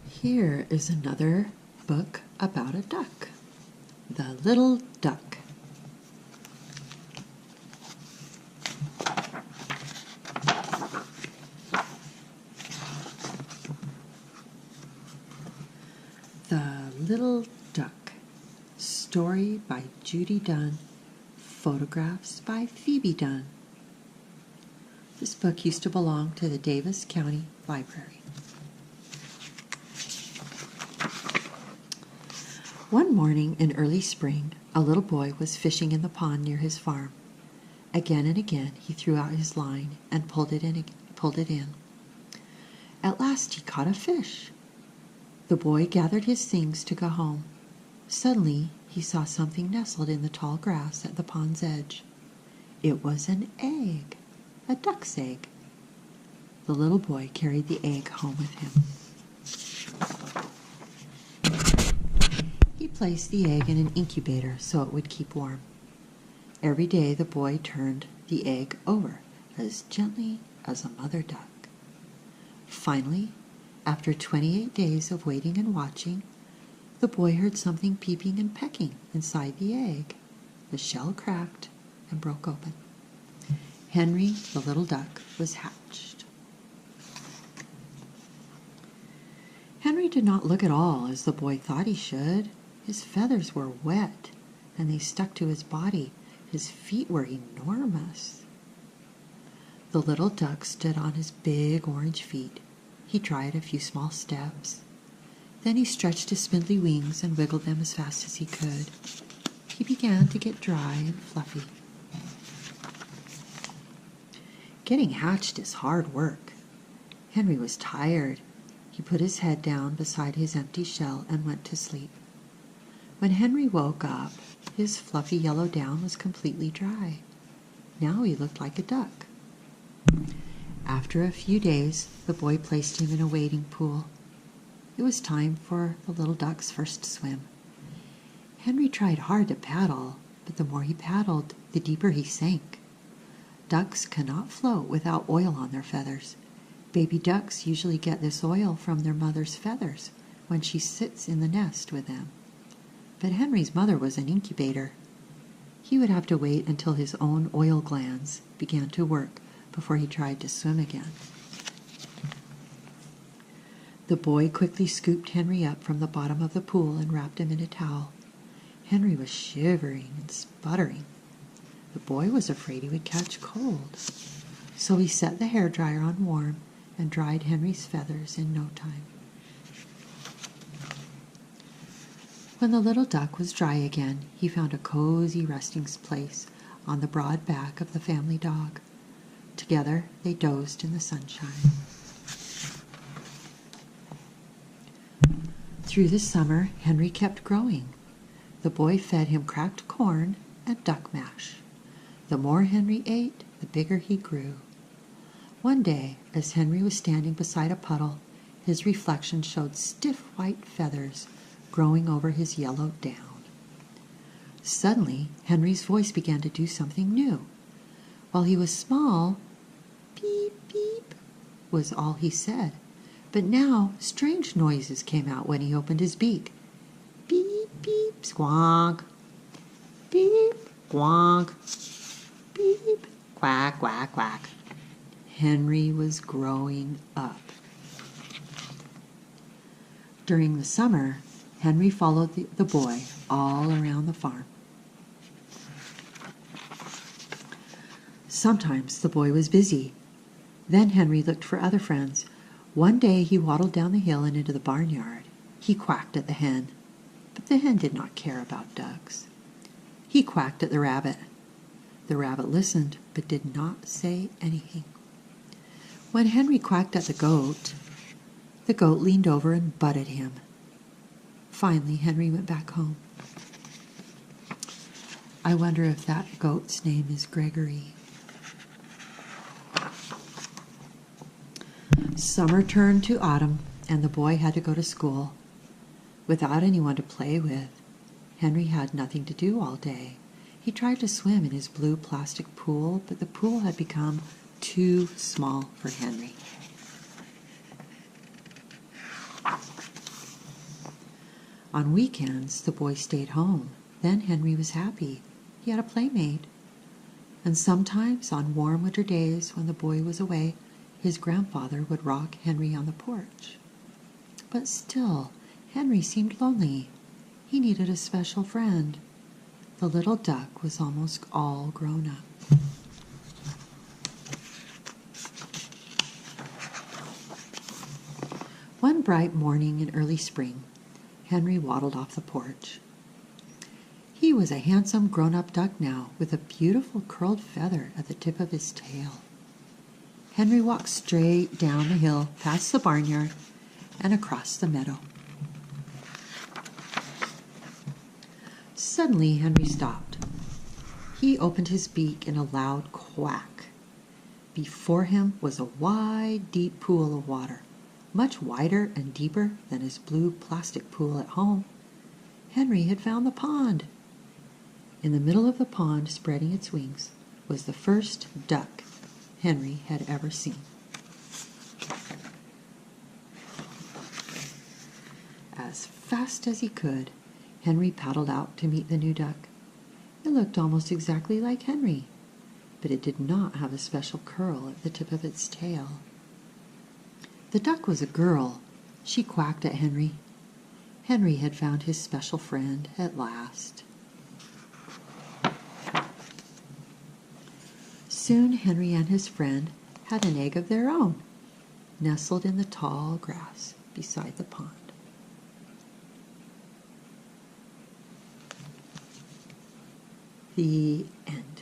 Here is another book about a duck. The Little Duck. The Little Duck. Story by Judy Dunn. Photographs by Phoebe Dunn. This book used to belong to the Davis County Library. One morning in early spring, a little boy was fishing in the pond near his farm. Again and again he threw out his line and pulled it in. At last he caught a fish. The boy gathered his things to go home. Suddenly he saw something nestled in the tall grass at the pond's edge. It was an egg, a duck's egg. The little boy carried the egg home with him. He placed the egg in an incubator so it would keep warm. Every day the boy turned the egg over as gently as a mother duck. Finally, after 28 days of waiting and watching, the boy heard something peeping and pecking inside the egg. The shell cracked and broke open. Henry, the little duck, was hatched. Henry did not look at all as the boy thought he should. His feathers were wet, and they stuck to his body. His feet were enormous. The little duck stood on his big orange feet. He tried a few small steps. Then he stretched his spindly wings and wiggled them as fast as he could. He began to get dry and fluffy. Getting hatched is hard work. Henry was tired. He put his head down beside his empty shell and went to sleep. When Henry woke up, his fluffy yellow down was completely dry. Now he looked like a duck. After a few days, the boy placed him in a wading pool. It was time for the little duck's first swim. Henry tried hard to paddle, but the more he paddled, the deeper he sank. Ducks cannot float without oil on their feathers. Baby ducks usually get this oil from their mother's feathers when she sits in the nest with them. But Henry's mother was an incubator. He would have to wait until his own oil glands began to work before he tried to swim again. The boy quickly scooped Henry up from the bottom of the pool and wrapped him in a towel. Henry was shivering and sputtering. The boy was afraid he would catch cold, so he set the hairdryer on warm and dried Henry's feathers in no time. When the little duck was dry again, he found a cozy resting place on the broad back of the family dog. Together they dozed in the sunshine. Through the summer, Henry kept growing. The boy fed him cracked corn and duck mash. The more Henry ate, the bigger he grew. One day, as Henry was standing beside a puddle, his reflection showed stiff white feathers growing over his yellow down. Suddenly, Henry's voice began to do something new. While he was small, beep, beep was all he said. But now strange noises came out when he opened his beak. Beep, beep, squawk. Beep, squawk. Beep, quack, quack, quack. Henry was growing up. During the summer, Henry followed the boy all around the farm. Sometimes the boy was busy. Then Henry looked for other friends. One day he waddled down the hill and into the barnyard. He quacked at the hen, but the hen did not care about ducks. He quacked at the rabbit. The rabbit listened, but did not say anything. When Henry quacked at the goat leaned over and butted him. Finally, Henry went back home. I wonder if that goat's name is Gregory. Summer turned to autumn, and the boy had to go to school. Without anyone to play with, Henry had nothing to do all day. He tried to swim in his blue plastic pool, but the pool had become too small for Henry. On weekends, the boy stayed home. Then Henry was happy. He had a playmate. And sometimes, on warm winter days when the boy was away, his grandfather would rock Henry on the porch. But still, Henry seemed lonely. He needed a special friend. The little duck was almost all grown up. One bright morning in early spring, Henry waddled off the porch. He was a handsome grown-up duck now, with a beautiful curled feather at the tip of his tail. Henry walked straight down the hill, past the barnyard, and across the meadow. Suddenly, Henry stopped. He opened his beak in a loud quack. Before him was a wide, deep pool of water, much wider and deeper than his blue plastic pool at home. Henry had found the pond. In the middle of the pond, spreading its wings, was the first duck Henry had ever seen. As fast as he could, Henry paddled out to meet the new duck. It looked almost exactly like Henry, but it did not have a special curl at the tip of its tail. The duck was a girl. She quacked at Henry. Henry had found his special friend at last. Soon Henry and his friend had an egg of their own, nestled in the tall grass beside the pond. The end.